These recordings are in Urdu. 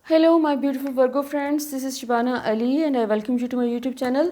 Hello, my beautiful Virgo friends. This is Shibana Ali and I welcome you to my YouTube channel.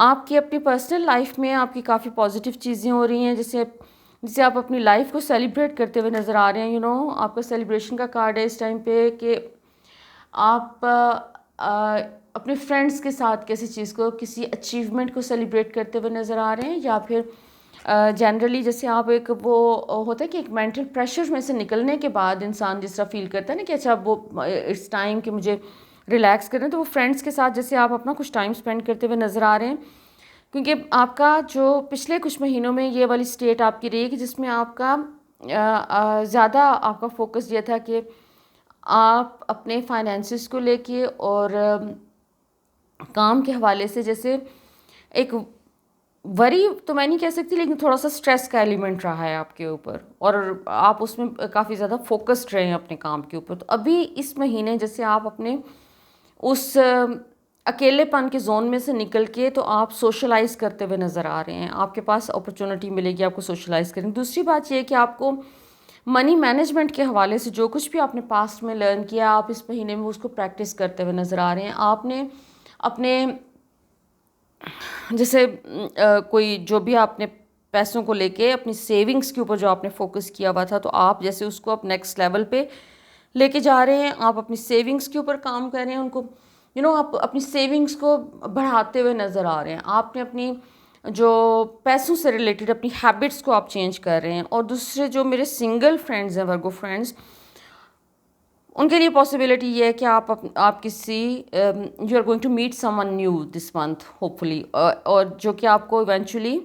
آپ کی اپنی پرسنل لائف میں آپ کی کافی پازیٹیو چیزیں ہو رہی ہیں، جسے آپ اپنی لائف کو سیلیبریٹ کرتے ہوئے نظر آ رہے ہیں. آپ کا سیلیبریشن کا کارڈ ہے اس ٹائم پہ کہ آپ اپنے فرینڈس کے ساتھ کسی اچیومنٹ کو سیلیبریٹ کرتے ہوئے نظر آ رہے ہیں، یا پھر جنرلی جیسے آپ ایک وہ ہوتا ہے کہ ایک مینٹل پریشر میں سے نکلنے کے بعد انسان جس طرح فیل کرتا ہے نا کہ اچھا وہ اٹس ٹائم کہ مجھے ریلیکس کرنا، تو وہ فرینڈس کے ساتھ جیسے آپ اپنا کچھ ٹائم اسپینڈ کرتے ہوئے نظر آ رہے ہیں. کیونکہ آپ کا جو پچھلے کچھ مہینوں میں یہ والی اسٹیٹ آپ کی رہی کہ جس میں آپ کا زیادہ آپ کا فوکس یہ تھا کہ آپ اپنے فائنینسز کو لے کے اور کام کے حوالے سے جیسے ایک وری تو میں نہیں کہہ سکتی، لیکن تھوڑا سا اسٹریس کا ایلیمنٹ رہا ہے آپ کے اوپر، اور آپ اس میں کافی زیادہ فوکسڈ رہے ہیں اپنے کام کے اوپر. تو ابھی اس مہینے جیسے آپ اپنے اس اکیلے پن کے زون میں سے نکل کے تو آپ سوشلائز کرتے ہوئے نظر آ رہے ہیں. آپ کے پاس اپرچونٹی ملے گی آپ کو سوشلائز کریں. دوسری بات یہ ہے کہ آپ کو منی مینجمنٹ کے حوالے سے جو کچھ بھی آپ نے پاسٹ میں لرن کیا، آپ اس مہینے میں اس کو پریکٹس کرتے ہوئے نظر آ رہے ہیں. آپ نے اپنے جیسے کوئی جو بھی آپ نے پیسوں کو لے کے اپنی سیونگز کے اوپر جو آپ نے فوکس کیا ہوا تھا، تو آپ جیسے اس کو اب نیکسٹ لیول پہ لے کے جا رہے ہیں. آپ اپنی سیونگز کے اوپر کام کر رہے ہیں، ان کو آپ اپنی سیونگز کو بڑھاتے ہوئے نظر آ رہے ہیں. آپ نے اپنی جو پیسوں سے ریلیٹڈ اپنی ہیبٹس کو آپ چینج کر رہے ہیں. اور دوسرے جو میرے سنگل فرینڈز ہیں، ورگو فرینڈز، ان کے لیے پاسبلٹی یہ ہے کہ آپ کسی you are going to meet someone new this month hopefully, اور جو کہ آپ کو ایونچولی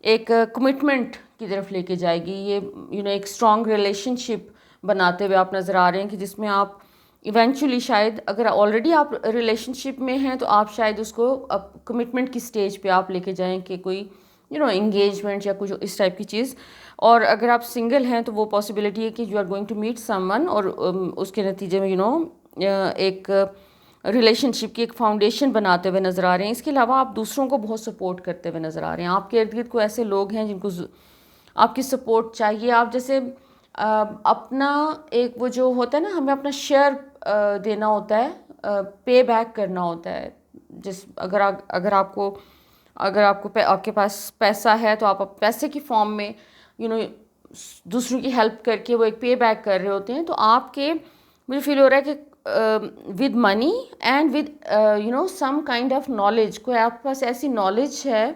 ایک کمٹمنٹ کی طرف لے کے جائے گی. یہ ایک اسٹرانگ ریلیشن شپ بناتے ہوئے آپ نظر آ رہے ہیں کہ جس میں آپ ایونچولی شاید اگر آلریڈی آپ ریلیشن شپ میں ہیں تو آپ شاید اس کو کمٹمنٹ کی سٹیج پہ آپ لے کے جائیں کہ کوئی انگیجمنٹ یا کچھ اس ٹائپ کی چیز. اور اگر آپ سنگل ہیں تو وہ پاسبلٹی ہے کہ you are going to meet someone, اور اس کے نتیجے میں ایک ریلیشن شپ کی ایک فاؤنڈیشن بناتے ہوئے نظر آ رہے ہیں. اس کے علاوہ آپ دوسروں کو بہت سپورٹ کرتے ہوئے نظر آ رہے ہیں. آپ کے ارد گرد کو ایسے لوگ ہیں جن کو آپ کی سپورٹ چاہیے. آپ جیسے اپنا ایک وہ جو ہوتا ہے نا، ہمیں اپنا شیئر دینا ہوتا ہے، پے بیک کرنا ہوتا ہے. اگر آپ کو آپ کے پاس پیسہ ہے تو آپ پیسے کی فارم میں دوسروں کی ہیلپ کر کے وہ ایک پے بیک کر رہے ہوتے ہیں. تو آپ کے مجھے فیل ہو رہا ہے کہ with money and with some kind of knowledge, کوئی آپ کے پاس ایسی نالج ہے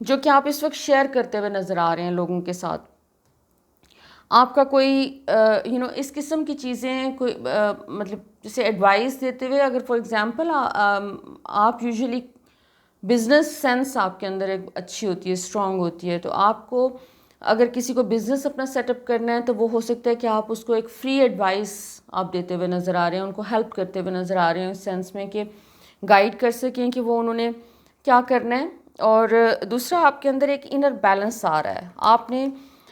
جو کہ آپ اس وقت شیئر کرتے ہوئے نظر آ رہے ہیں لوگوں کے ساتھ. آپ کا کوئی اس قسم کی چیزیں کوئی مطلب جیسے ایڈوائس دیتے ہوئے، اگر فار ایگزامپل آپ یوزلی بزنس سینس آپ کے اندر ایک اچھی ہوتی ہے، اسٹرانگ ہوتی ہے، تو آپ کو اگر کسی کو بزنس اپنا سیٹ اپ کرنا ہے تو وہ ہو سکتا ہے کہ آپ اس کو ایک فری ایڈوائس آپ دیتے ہوئے نظر آ رہے ہیں، ان کو ہیلپ کرتے ہوئے نظر آ رہے ہیں اس سینس میں کہ گائیڈ کر سکیں کہ وہ انہوں نے کیا کرنا ہے. اور دوسرا آپ کے اندر ایک انر بیلنس آ رہا ہے. آپ نے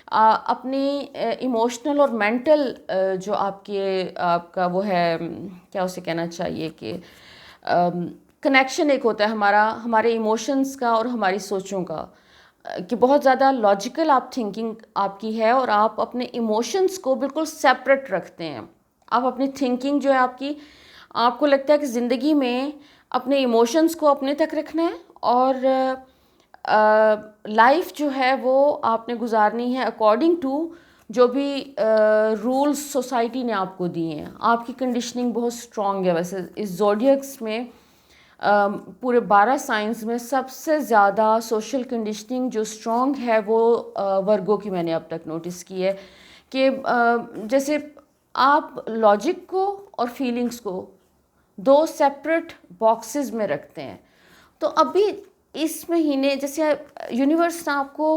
اپنی ایموشنل اور مینٹل جو آپ کا وہ ہے، کیا اسے کہنا چاہیے کہ کنیکشن ایک ہوتا ہے ہمارے ایموشنز کا اور ہماری سوچوں کا، کہ بہت زیادہ لاجیکل آپ تھنکنگ آپ کی ہے اور آپ اپنے ایموشنز کو بالکل سیپریٹ رکھتے ہیں. آپ اپنی تھنکنگ جو ہے آپ کو لگتا ہے کہ زندگی میں اپنے ایموشنز کو اپنے تک رکھنا ہے، اور لائف جو ہے وہ آپ نے گزارنی ہے اکارڈنگ ٹو جو بھی رولز سوسائٹی نے آپ کو دیے ہیں. آپ کی کنڈیشننگ بہت اسٹرانگ ہے. ویسے اس زوڈیکس میں پورے 12 سائنس میں سب سے زیادہ سوشل کنڈیشننگ جو اسٹرانگ ہے وہ ورگو کی میں نے اب تک نوٹس کی ہے. کہ جیسے آپ لاجک کو اور فیلنگس کو 2 سیپریٹ باکسز میں رکھتے ہیں. تو ابھی اس مہینے جیسے یونیورس آپ کو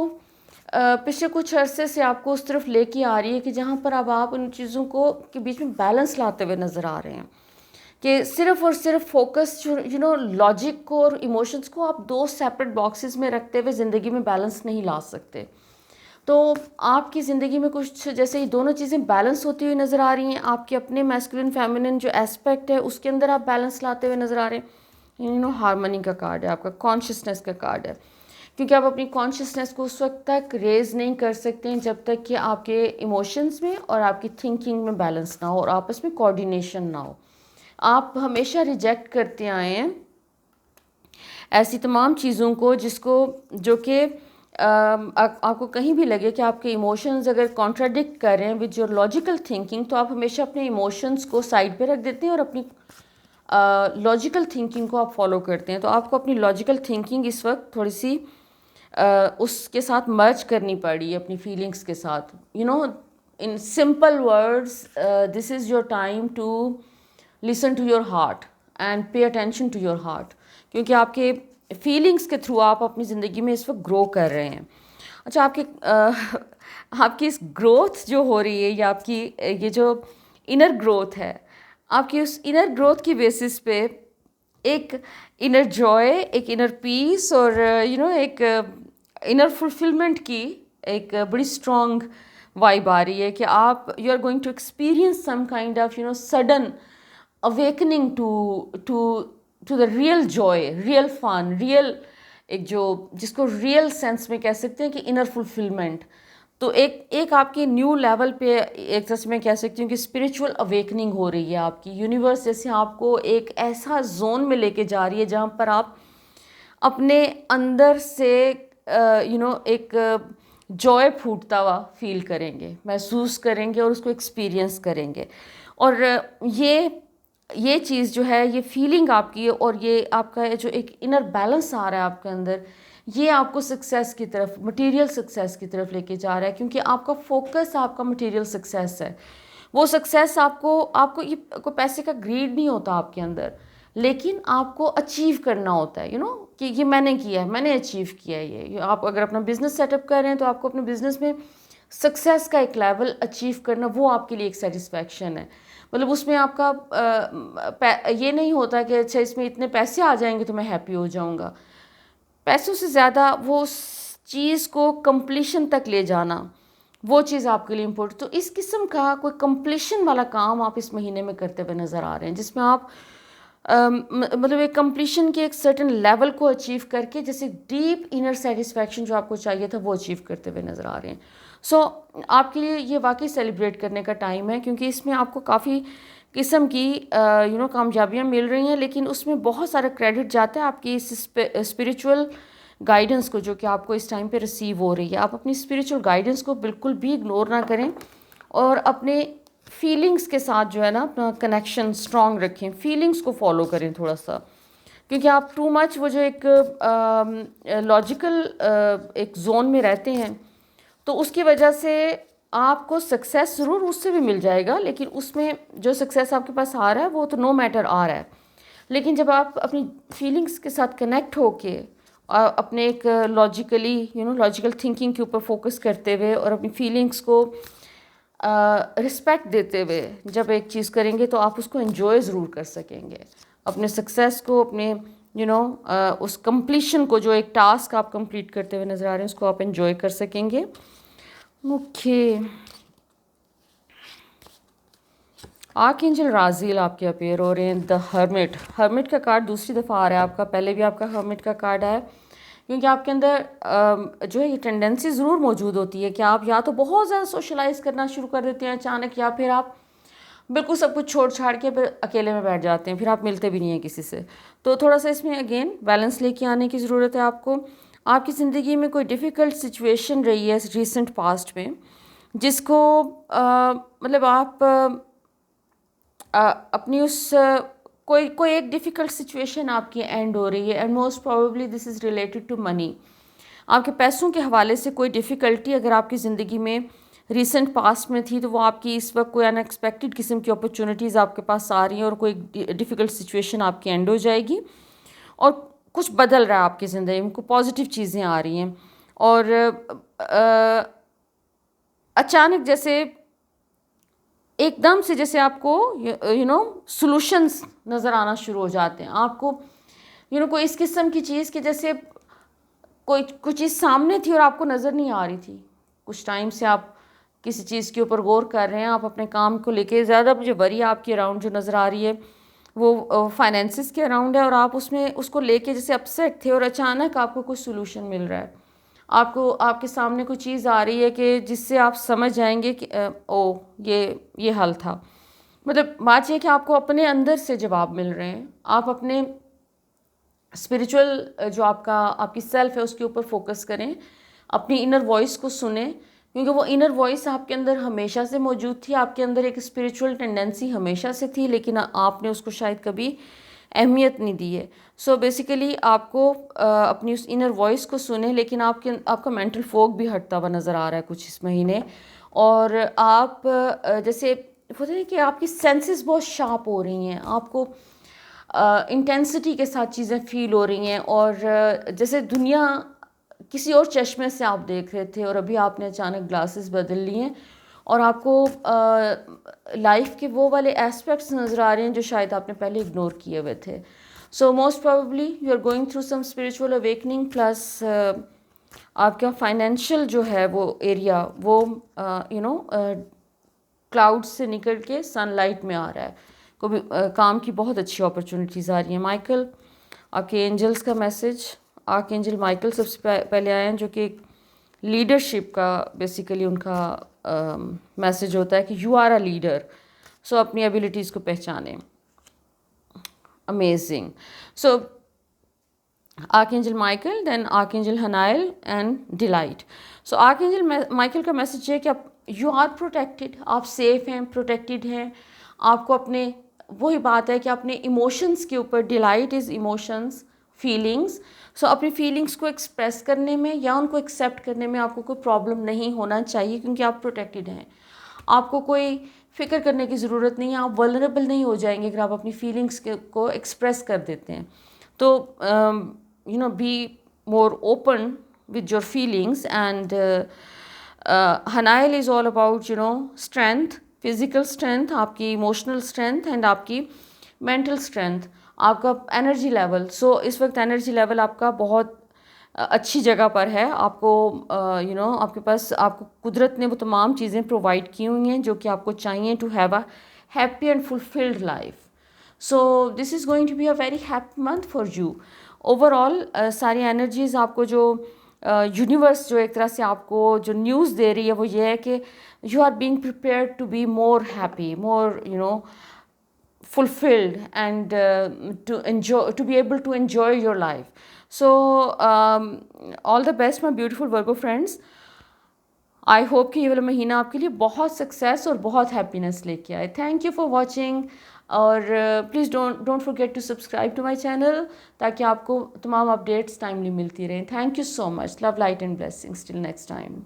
پچھلے کچھ عرصے سے آپ کو اس طرف لے کے آ رہی ہے کہ جہاں پر اب آپ ان چیزوں کو کے بیچ میں بیلنس لاتے ہوئے نظر آ رہے ہیں، کہ صرف اور صرف فوکس لاجک کو اور ایموشنس کو آپ 2 سیپریٹ باکسز میں رکھتے ہوئے زندگی میں بیلنس نہیں لا سکتے. تو آپ کی زندگی میں کچھ جیسے یہ دونوں چیزیں بیلنس ہوتی ہوئی نظر آ رہی ہیں. آپ کے اپنے میسکولن فیمنن جو ایسپیکٹ ہے اس کے اندر آپ بیلنس لاتے ہوئے نظر آ رہے ہیں. ہارمنی کا کارڈ ہے آپ کا، کانشیسنیس کا کارڈ ہے، کیونکہ آپ اپنی کانشیسنیس کو اس وقت تک ریز نہیں کر سکتے ہیں جب تک کہ آپ کے ایموشنز میں اور آپ کی تھنکنگ میں بیلنس نہ ہو اور آپس میں کوآرڈینیشن نہ ہو. آپ ہمیشہ ریجیکٹ کرتے آئے ہیں ایسی تمام چیزوں کو جو کہ آپ کو کہیں بھی لگے کہ آپ کے ایموشنز اگر کانٹراڈکٹ کر رہے ہیں وتھ یور لاجیکل تھنکنگ، تو آپ ہمیشہ اپنے ایموشنز کو سائڈ پہ رکھ دیتے ہیں اور اپنی لاجیکل تھنکنگ کو آپ فالو کرتے ہیں. تو آپ کو اپنی لاجیکل تھنکنگ اس وقت تھوڑی سی اس کے ساتھ مرج کرنی پڑی اپنی فیلنگس کے ساتھ. In simple words, this is your time to listen to your heart and pay attention to your heart, کیونکہ آپ کے فیلنگس کے تھرو آپ اپنی زندگی میں اس وقت گرو کر رہے ہیں. اچھا، آپ کی اس گروتھ جو ہو رہی ہے، یا آپ کی یہ جو انر گروتھ ہے، آپ کی اس انر گروتھ کی بیسس پہ ایک انر جوائے، ایک انر پیس اور ایک انر فلفلمنٹ کی ایک بڑی اسٹرانگ وائب آ رہی ہے کہ آپ you are going to experience some kind of sudden awakening to the real joy, real fun, real ایک جس کو ریئل سینس میں کہہ سکتے ہیں کہ انر فلفلمنٹ. تو ایک آپ کی نیو لیول پہ ایک طرح سے میں کہہ سکتی ہوں کہ اسپریچول اویکننگ ہو رہی ہے آپ کی. یونیورس جیسے آپ کو ایک ایسا زون میں لے کے جا رہی ہے جہاں پر آپ اپنے اندر سے ایک جوائے پھوٹتا ہوا فیل کریں گے، محسوس کریں گے اور اس کو ایکسپیرئنس کریں گے. اور یہ چیز جو ہے، یہ فیلنگ آپ کی اور یہ آپ کا جو ایک انر بیلنس آ رہا ہے آپ کے اندر، یہ آپ کو سکسیس کی طرف، مٹیریل سکسیس کی طرف لے کے جا رہا ہے. کیونکہ آپ کا فوکس آپ کا مٹیریل سکسیس ہے. وہ سکسیس آپ کو یہ کوئی پیسے کا گریڈ نہیں ہوتا آپ کے اندر، لیکن آپ کو اچیو کرنا ہوتا ہے کہ یہ میں نے کیا ہے، میں نے اچیو کیا ہے. یہ آپ اگر اپنا بزنس سیٹ اپ کر رہے ہیں تو آپ کو اپنے بزنس میں سکسیس کا ایک لیول اچیو کرنا، وہ آپ کے لیے ایک سیٹسفیکشن ہے. مطلب اس میں آپ کا یہ نہیں ہوتا کہ اچھا اس میں اتنے پیسے آ جائیں گے تو میں ہیپی ہو جاؤں گا. پیسوں سے زیادہ وہ اس چیز کو کمپلیشن تک لے جانا، وہ چیز آپ کے لیے امپورٹنٹ. تو اس قسم کا کوئی کمپلیشن والا کام آپ اس مہینے میں کرتے ہوئے نظر آ رہے ہیں، جس میں آپ مطلب ایک کمپلیشن کے ایک سرٹن لیول کو اچیو کر کے جیسے ڈیپ انر سیٹسفیکشن جو آپ کو چاہیے تھا وہ اچیو کرتے ہوئے نظر آ رہے ہیں. سو آپ کے لیے یہ واقعی سیلیبریٹ کرنے کا ٹائم ہے، کیونکہ اس میں آپ کو کافی قسم کی کامیابیاں مل رہی ہیں، لیکن اس میں بہت سارا کریڈٹ جاتا ہے آپ کی اس اسپریچول گائیڈنس کو جو کہ آپ کو اس ٹائم پہ ریسیو ہو رہی ہے. آپ اپنی اسپریچول گائیڈنس کو بالکل بھی اگنور نہ کریں اور اپنے فیلنگس کے ساتھ جو ہے نا اپنا کنیکشن اسٹرانگ رکھیں، فیلنگس کو فالو کریں تھوڑا سا. کیونکہ آپ ٹو مچ وہ جو ایک لاجیکل ایک زون میں رہتے ہیں، تو اس کی وجہ سے آپ کو سکسیس ضرور اس سے بھی مل جائے گا، لیکن اس میں جو سکسیس آپ کے پاس آ رہا ہے وہ تو نو میٹر آ رہا ہے. لیکن جب آپ اپنی فیلنگس کے ساتھ کنیکٹ ہو کے اپنے ایک لاجیکل تھنکنگ کے اوپر فوکس کرتے ہوئے اور اپنی فیلنگس کو رسپیکٹ دیتے ہوئے جب ایک چیز کریں گے تو آپ اس کو انجوائے ضرور کر سکیں گے. اپنے سکسیس کو، اپنے اس کمپلیشن کو، جو ایک ٹاسک آپ کمپلیٹ کرتے ہوئے نظر آ رہے ہیں، اس کو آپ انجوائے کر سکیں گے. اوکے، آرکینجل رازیل آپ کے اپیئر ہو رہے ہیں. دا ہرمٹ. ہرمٹ کا کارڈ دوسری دفعہ آ رہا ہے آپ کا. پہلے بھی آپ کا ہرمٹ کا کارڈ آیا، کیونکہ آپ کے اندر جو ہے یہ ٹینڈنسی ضرور موجود ہوتی ہے کہ آپ یا تو بہت زیادہ سوشلائز کرنا شروع کر دیتے ہیں اچانک، یا پھر آپ بالکل سب کچھ چھوڑ چھاڑ کے پھر اکیلے میں بیٹھ جاتے ہیں، پھر آپ ملتے بھی نہیں ہیں کسی سے. تو تھوڑا سا اس میں اگین بیلنس لے کے آنے کی ضرورت ہے آپ کو. آپ کی زندگی میں کوئی ڈیفیکلٹ سچویشن رہی ہے ریسنٹ پاسٹ میں، جس کو مطلب آپ اپنی اس کوئی ایک ڈیفیکلٹ سچویشن آپ کی اینڈ ہو رہی ہے، and most probably this is related to money. آپ کے پیسوں کے حوالے سے کوئی ڈیفیکلٹی اگر آپ کی زندگی میں ریسنٹ پاسٹ میں تھی، تو وہ آپ کی اس وقت کوئی ان ایکسپیکٹڈ قسم کی اپرچونیٹیز آپ کے پاس آ رہی ہیں اور کوئی ڈیفیکلٹ سچویشن آپ کی اینڈ ہو جائے گی اور کچھ بدل رہا ہے آپ کی زندگی میں، کوئی پازیٹیو چیزیں آ رہی ہیں. اور اچانک جیسے ایک دم سے جیسے آپ کو سولوشنس نظر آنا شروع ہو جاتے ہیں. آپ کو کوئی اس قسم کی چیز کہ جیسے کوئی چیز سامنے تھی اور آپ کو نظر نہیں آ رہی تھی. کچھ ٹائم سے آپ کسی چیز کے اوپر غور کر رہے ہیں، آپ اپنے کام کو لے کے زیادہ مجھے وری آپ کے اراؤنڈ جو نظر آ رہی ہے وہ فائنینسز کے اراؤنڈ ہے، اور آپ اس کو لے کے جیسے اپسیٹ تھے اور اچانک آپ کو کوئی سولوشن مل رہا ہے. آپ کے سامنے کوئی چیز آ رہی ہے کہ جس سے آپ سمجھ جائیں گے کہ یہ حل تھا. مطلب بات یہ کہ آپ کو اپنے اندر سے جواب مل رہے ہیں. آپ اپنے اسپریچول جو آپ کی سیلف ہے اس کے اوپر فوکس کریں، اپنی انر وائس کو سنیں، کیونکہ وہ انر وائس آپ کے اندر ہمیشہ سے موجود تھی، آپ کے اندر ایک اسپریچول ٹینڈنسی ہمیشہ سے تھی، لیکن آپ نے اس کو شاید کبھی اہمیت نہیں دی ہے. سو بیسیکلی آپ کو اپنی اس انر وائس کو سنیں، لیکن آپ کا مینٹل فوگ بھی ہٹتا ہوا نظر آ رہا ہے کچھ اس مہینے. اور آپ جیسے ہوتا ہے کہ آپ کی سینسز بہت شارپ ہو رہی ہیں، آپ کو انٹینسٹی کے ساتھ چیزیں فیل ہو رہی ہیں، اور جیسے دنیا کسی اور چشمے سے آپ دیکھ رہے تھے اور ابھی آپ نے اچانک گلاسز بدل لی ہیں، اور آپ کو لائف کے وہ والے ایسپیکٹس نظر آ رہے ہیں جو شاید آپ نے پہلے اگنور کیے ہوئے تھے. So most probably you are going through some spiritual awakening, plus آپ کا فائنینشیل جو ہے وہ ایریا وہ کلاؤڈ سے نکل کے سن لائٹ میں آ رہا ہے، کوئی کام کی بہت اچھی اپرچونیٹیز آ رہی ہیں. مائیکل، آپ کے اینجلس کا میسج، آرک اینجل مائیکل سب سے پہلے آئے ہیں، جو کہ لیڈرشپ کا بیسیکلی ان کا میسج ہوتا ہے کہ you are a leader, so اپنی ایبیلٹیز کو پہچانیں. Amazing. So archangel Michael, then archangel Hanael and delight. So archangel Michael کا میسج یہ ہے کہ یو آر پروٹیکٹیڈ، آپ سیف ہیں، پروٹیکٹیڈ ہیں. آپ کو اپنے وہی بات ہے کہ اپنے ایموشنس کے اوپر، ڈیلائٹ از ایموشنس، فیلنگس. سو اپنی فیلنگس کو ایکسپریس کرنے میں یا ان کو ایکسیپٹ کرنے میں آپ کو کوئی پرابلم نہیں ہونا چاہیے، کیونکہ آپ پروٹیکٹیڈ ہیں. آپ کو کوئی فکر کرنے کی ضرورت نہیں ہے، آپ ولنریبل نہیں ہو جائیں گے اگر آپ اپنی فیلنگس کو ایکسپریس کر دیتے ہیں. تو be more open with your feelings. And Hanail is all about strength, physical strength, آپ کی emotional strength and آپ کی mental strength, آپ کا انرجی لیول. سو اس وقت انرجی لیول آپ کا بہت اچھی جگہ پر ہے. آپ کو آپ کے پاس، آپ کو قدرت نے وہ تمام چیزیں پرووائڈ کی ہوئی ہیں جو کہ آپ کو چاہیے to have a happy and fulfilled life. So this is going to be a very happy month for you. Overall ساری انرجیز آپ کو جو یونیورس جو ایک طرح سے آپ کو جو نیوز دے رہی ہے وہ یہ ہے کہ you are being prepared to be more happy, more fulfilled, and to be able to enjoy your life. So all the best my beautiful Virgo friends. I hope کہ یہ والا مہینہ آپ کے لیے بہت سکسیس اور بہت ہیپینس لے کے آئے. تھینک یو فار واچنگ، اور please don't forget to subscribe to my channel تاکہ آپ کو تمام اپڈیٹس ٹائملی ملتی رہیں. Thank you so much. Love, light and blessings. Till next time.